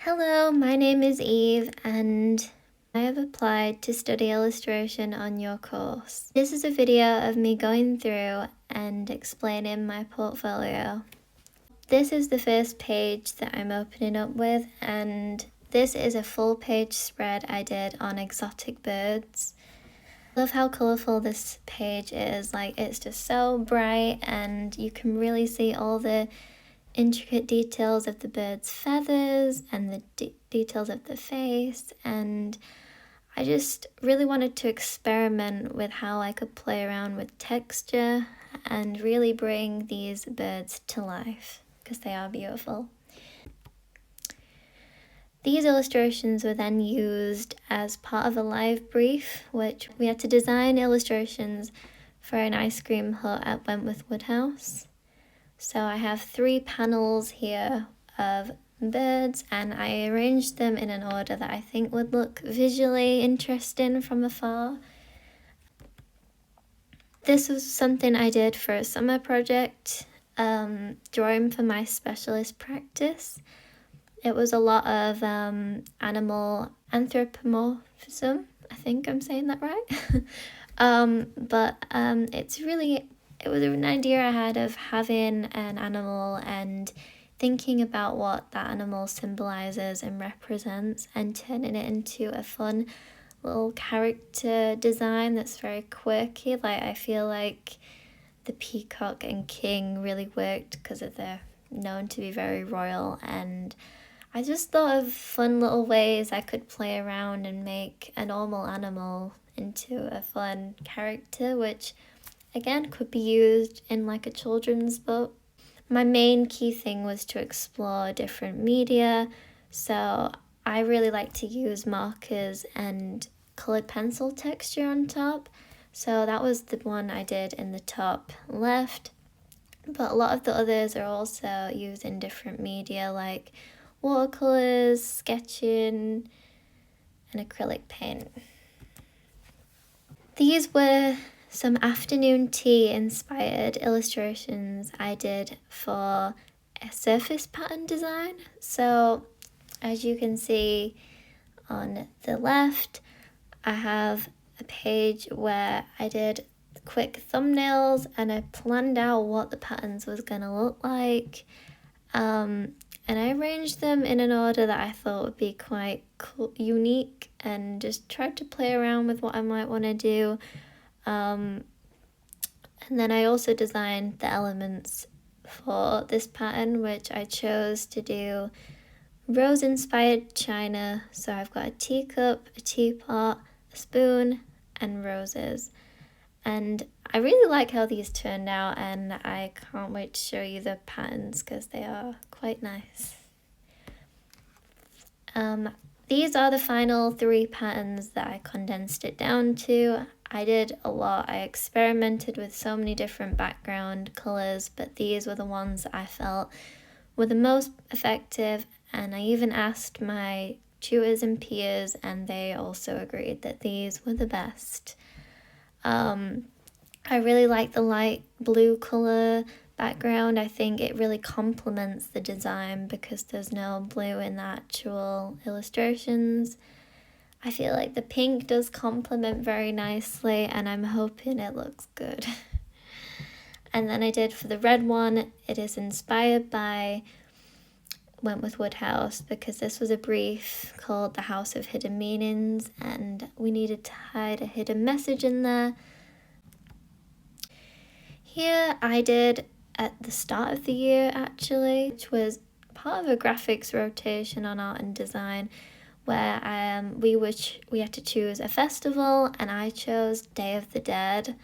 Hello, my name is Eve and I have applied to study illustration on your course. This is a video of me going through and explaining my portfolio. This is the first page that I'm opening up with, and this is a full page spread I did on exotic birds. I love how colourful this page is. It's just so bright and you can really see all the intricate details of the bird's feathers and the details of the face, and I just really wanted to experiment with how I could play around with texture and really bring these birds to life because they are beautiful. These illustrations were then used as part of a live brief, which we had to design illustrations for an ice cream hut at Wentworth Woodhouse. So I have 3 panels here of birds, and I arranged them in an order that I think would look visually interesting from afar. This was something I did for a summer project, drawing for my specialist practice. It was a lot of animal anthropomorphism. I think I'm saying that right. It was an idea I had of having an animal and thinking about what that animal symbolizes and represents and turning it into a fun little character design that's very quirky. I feel like the peacock and king really worked because they're known to be very royal, and I just thought of fun little ways I could play around and make a normal animal into a fun character, which again could be used in a children's book. My main key thing was to explore different media, so I really like to use markers and coloured pencil texture on top. So that was the one I did in the top left, but a lot of the others are also used in different media like watercolours, sketching, and acrylic paint. These were some afternoon tea inspired illustrations I did for a surface pattern design. So as you can see on the left, I have a page where I did quick thumbnails and I planned out what the patterns was going to look like. And I arranged them in an order that I thought would be quite unique, and just tried to play around with what I might want to do. And then I also designed the elements for this pattern, which I chose to do rose-inspired china. So I've got a teacup, a teapot, a spoon, and roses. And I really like how these turned out, and I can't wait to show you the patterns because they are quite nice. These are the final 3 patterns that I condensed it down to. I did a lot. I experimented with so many different background colours, but these were the ones that I felt were the most effective, and I even asked my tutors and peers, and they also agreed that these were the best. I really like the light blue colour background. I think it really complements the design because there's no blue in the actual illustrations. I feel like the pink does complement very nicely, and I'm hoping it looks good. And then I did for the red one, it is inspired by Wentworth Woodhouse because this was a brief called The House of Hidden Meanings, and we needed to hide a hidden message in there. Here I did at the start of the year actually, which was part of a graphics rotation on art and design, where we had to choose a festival, and I chose Day of the Dead.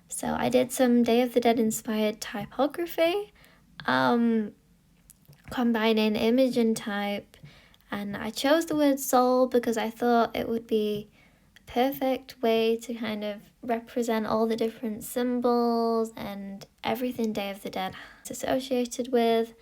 So I did some Day of the Dead inspired typography, combining image and type, and I chose the word soul because I thought it would be a perfect way to kind of represent all the different symbols and everything Day of the Dead is associated with.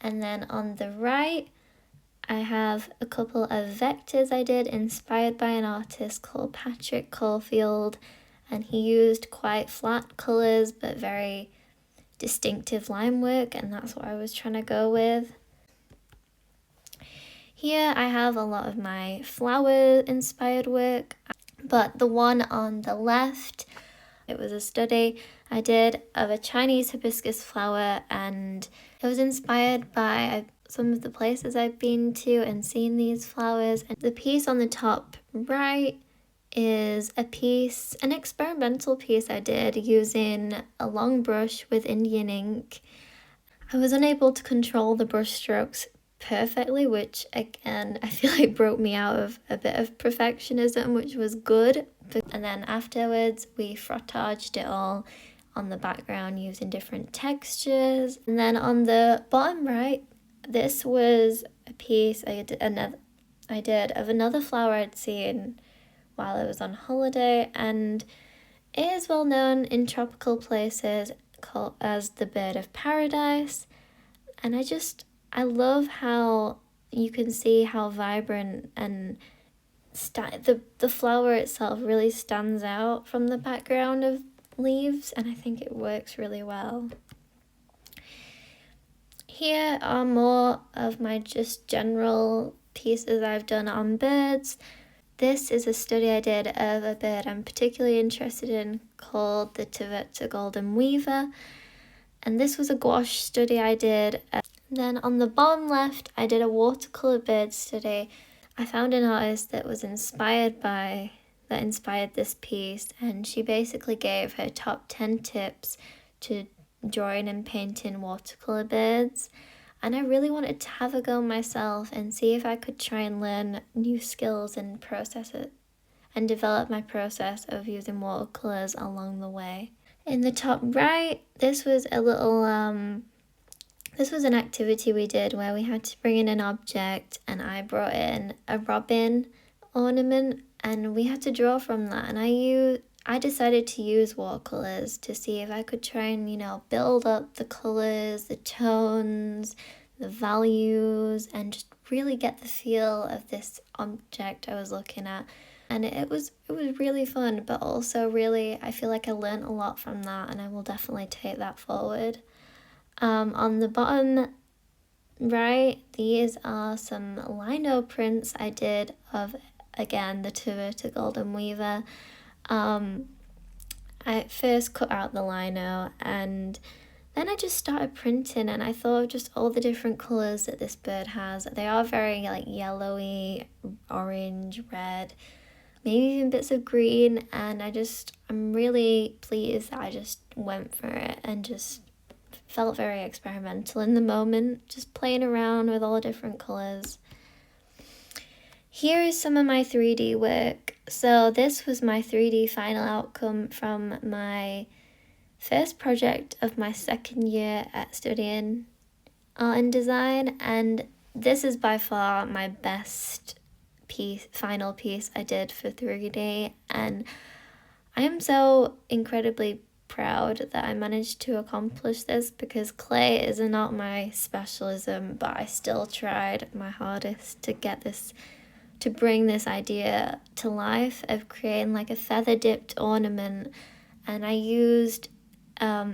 And then on the right, I have a couple of vectors I did inspired by an artist called Patrick Caulfield, and he used quite flat colours but very distinctive line work, and that's what I was trying to go with. Here I have a lot of my flower inspired work, but the one on the left, it was a study I did of a Chinese hibiscus flower, and it was inspired by some of the places I've been to and seen these flowers. And the piece on the top right is an experimental piece I did using a long brush with Indian ink. I was unable to control the brush strokes perfectly, which again I feel like broke me out of a bit of perfectionism, which was good. And then afterwards we frottaged it all on the background using different textures. And then on the bottom right, this was a piece I did of another flower I'd seen while I was on holiday, and it is well known in tropical places called as the bird of paradise. And I love how you can see how vibrant and the flower itself really stands out from the background of leaves, and I think it works really well. Here are more of my just general pieces I've done on birds. This is a study I did of a bird I'm particularly interested in called the Tiverta golden weaver, and this was a gouache study I did. Then on the bottom left, I did a watercolor bird study. I found an artist that inspired this piece, and she basically gave her top 10 tips to drawing and painting watercolor birds. And I really wanted to have a go myself and see if I could try and learn new skills and process it and develop my process of using watercolors along the way. In the top right, this was an activity we did where we had to bring in an object, and I brought in a robin ornament and we had to draw from that. And I decided to use watercolors to see if I could try and, build up the colors, the tones, the values, and just really get the feel of this object I was looking at. And it was really fun, but also really, I feel like I learned a lot from that, and I will definitely take that forward. On the bottom right, these are some lino prints I did of, again, the Tiverta golden weaver. I first cut out the lino, and then I just started printing, and I thought of just all the different colours that this bird has. They are very like yellowy, orange, red, maybe even bits of green, and I'm really pleased that I just went for it and just felt very experimental in the moment, just playing around with all the different colours. Here is some of my 3D work. So this was my 3D final outcome from my first project of my second year at studying art and design, and this is by far my best final piece I did for 3D, and I am so incredibly proud that I managed to accomplish this, because clay is not my specialism, but I still tried my hardest to bring this idea to life of creating like a feather dipped ornament. And I used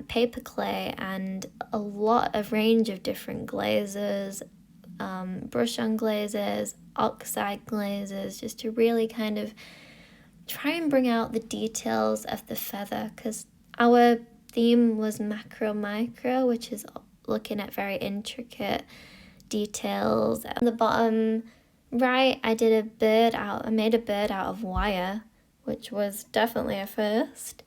paper clay and a range of different glazes, brush on glazes, oxide glazes, just to really kind of try and bring out the details of the feather, because our theme was macro micro, which is looking at very intricate details. On the bottom right, I made a bird out of wire, which was definitely a first.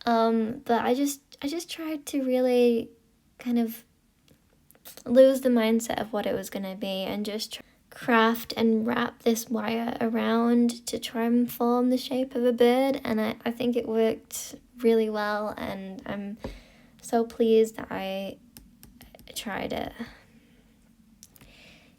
But I just tried to really kind of lose the mindset of what it was going to be and just craft and wrap this wire around to try and form the shape of a bird, and I think it worked really well, and I'm so pleased that I tried it.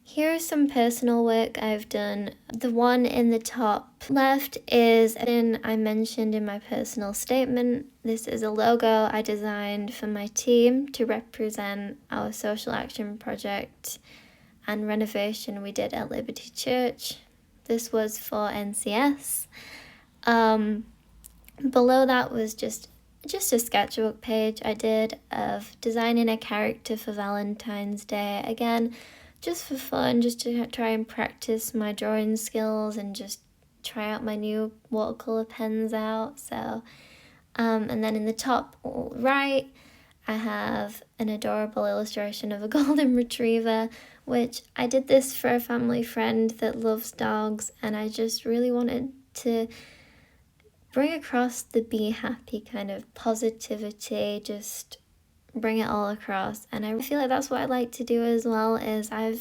Here's some personal work I've done. The one in the top left is something I mentioned in my personal statement. This is a logo I designed for my team to represent our social action project and renovation we did at Liberty Church. This was for NCS. Below that was just a sketchbook page I did of designing a character for Valentine's Day. Again, just for fun, just to try and practice my drawing skills and just try out my new watercolor pens out. So, and then in the top right, I have an adorable illustration of a golden retriever, which I did this for a family friend that loves dogs, and I just really wanted to bring across the be happy kind of positivity, just bring it all across. And I feel like that's what I like to do as well, is I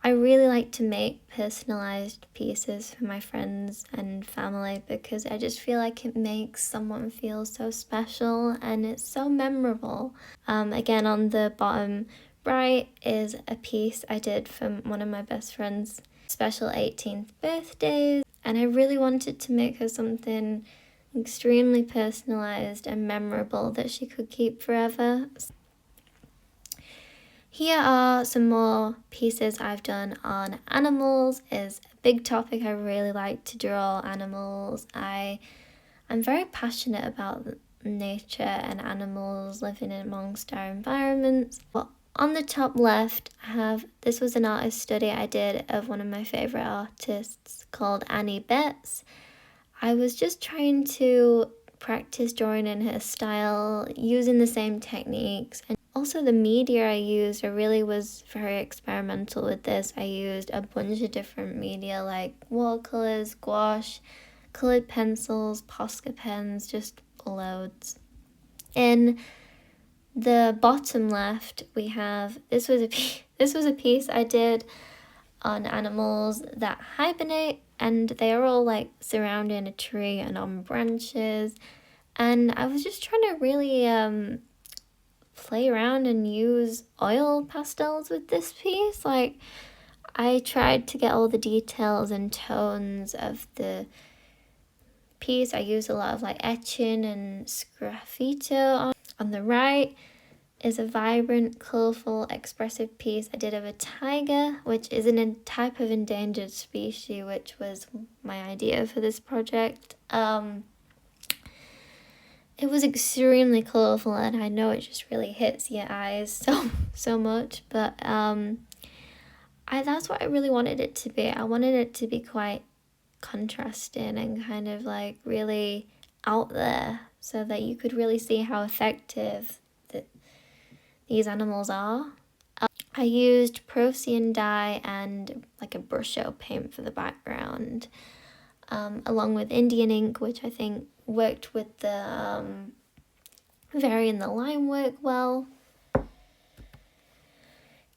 really like to make personalized pieces for my friends and family, because I just feel like it makes someone feel so special and it's so memorable. Again, on the bottom right is a piece I did for one of my best friend's special 18th birthday, and I really wanted to make her something extremely personalized and memorable that she could keep forever. Here are some more pieces I've done on animals. Is a big topic. I really like to draw animals. I'm very passionate about nature and animals living amongst our environments. Well, on the top left, this was an artist study I did of one of my favourite artists called Annie Betts. I was just trying to practice drawing in her style, using the same techniques. And also the media I used, I really was very experimental with this. I used a bunch of different media like watercolors, gouache, colored pencils, Posca pens, just loads. In the bottom left, we have, this was a piece I did on animals that hibernate, and they are all like surrounding a tree and on branches. And I was just trying to really play around and use oil pastels with this piece. Like, I tried to get all the details and tones of the piece. I used a lot of like etching and sgraffito. On the right is a vibrant, colourful, expressive piece I did of a tiger, which is a type of endangered species, which was my idea for this project. It was extremely colourful, and I know it just really hits your eyes so much, but that's what I really wanted it to be. I wanted it to be quite contrasting and kind of like really out there, so that you could really see how effective these animals are. I used Procyon dye and like a brush-out paint for the background, along with Indian ink, which I think worked with the varying the line work well.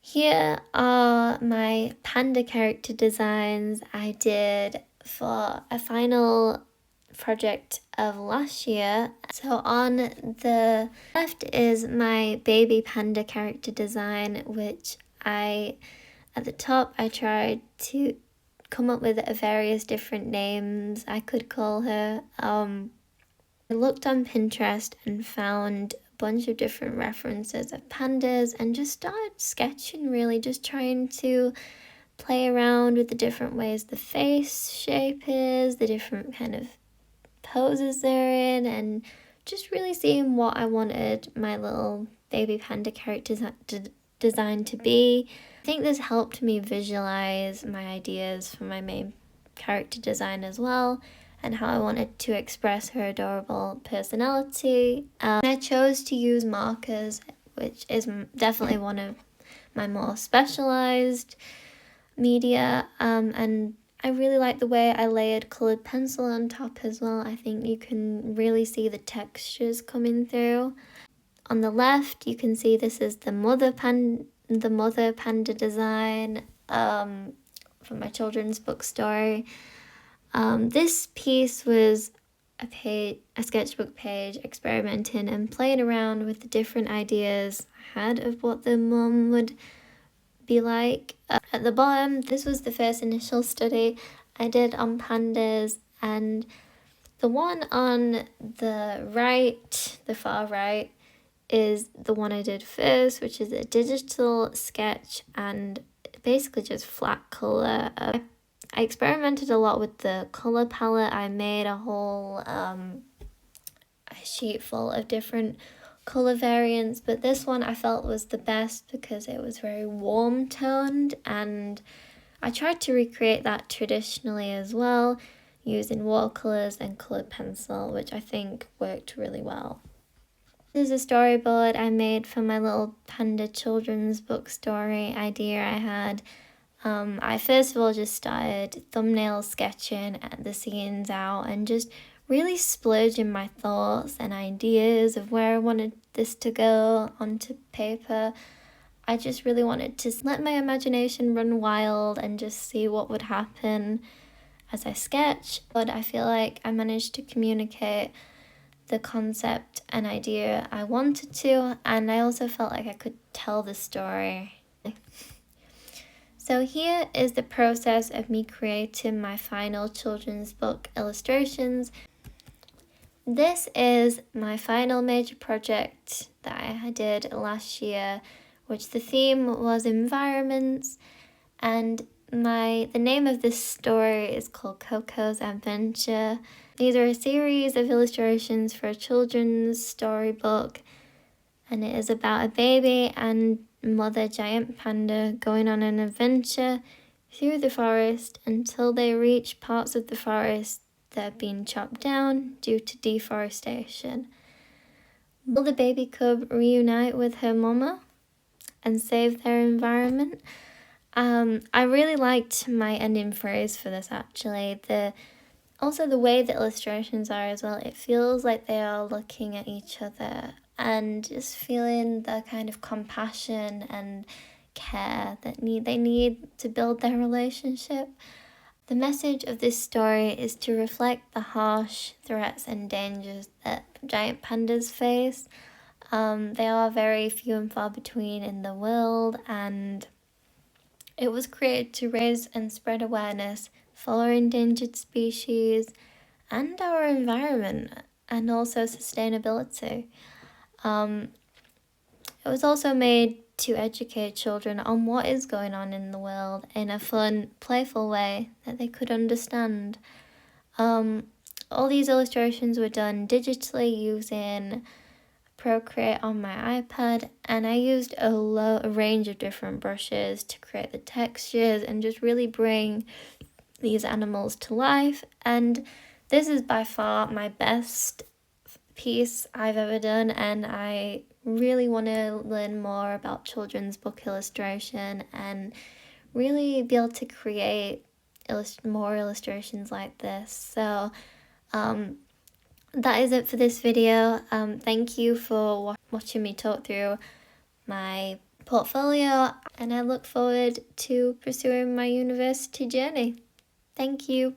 Here are my panda character designs I did for a final project of last year. So on the left is my baby panda character design, which at the top I tried to come up with various different names I could call her. I looked on Pinterest and found a bunch of different references of pandas and just started sketching, really just trying to play around with the different ways the face shape is, the different kind of poses they're in, and just really seeing what I wanted my little baby panda character design to be. I think this helped me visualize my ideas for my main character design as well, and how I wanted to express her adorable personality. I chose to use markers, which is definitely one of my more specialized media, and I really like the way I layered colored pencil on top as well. I think you can really see the textures coming through. On the left, you can see this is the mother panda design from my children's book story. This piece was a sketchbook page experimenting and playing around with the different ideas I had of what the mum would be like. At the bottom, this was the first initial study I did on pandas, and the one on the right, the far right, is the one I did first, which is a digital sketch and basically just flat colour. I experimented a lot with the colour palette. I made a whole sheet full of different colour variants, but this one I felt was the best because it was very warm toned, and I tried to recreate that traditionally as well, using watercolours and coloured pencil, which I think worked really well. This is a storyboard I made for my little panda children's book story idea I had. I first of all just started thumbnail sketching the scenes out and just really splurging my thoughts and ideas of where I wanted this to go onto paper. I just really wanted to let my imagination run wild and just see what would happen as I sketch. But I feel like I managed to communicate the concept and idea I wanted to, and I also felt like I could tell the story. So here is the process of me creating my final children's book illustrations. This is my final major project that I did last year, which the theme was environments, and the name of this story is called Coco's Adventure. These are a series of illustrations for a children's storybook, and it is about a baby and mother giant panda going on an adventure through the forest until they reach parts of the forest that have been chopped down due to deforestation. Will the baby cub reunite with her mama and save their environment? I really liked my ending phrase for this actually. Also the way the illustrations are as well, it feels like they are looking at each other and just feeling the kind of compassion and care that they need to build their relationship. The message of this story is to reflect the harsh threats and dangers that giant pandas face. They are very few and far between in the world, and it was created to raise and spread awareness for our endangered species and our environment, and also sustainability. It was also made to educate children on what is going on in the world in a fun, playful way that they could understand. All these illustrations were done digitally using Procreate on my iPad, and I used a range of different brushes to create the textures and just really bring these animals to life. And this is by far my best piece I've ever done, and I really want to learn more about children's book illustration and really be able to create more illustrations like this. So that is it for this video. Thank you for watching me talk through my portfolio, and I look forward to pursuing my university journey. Thank you.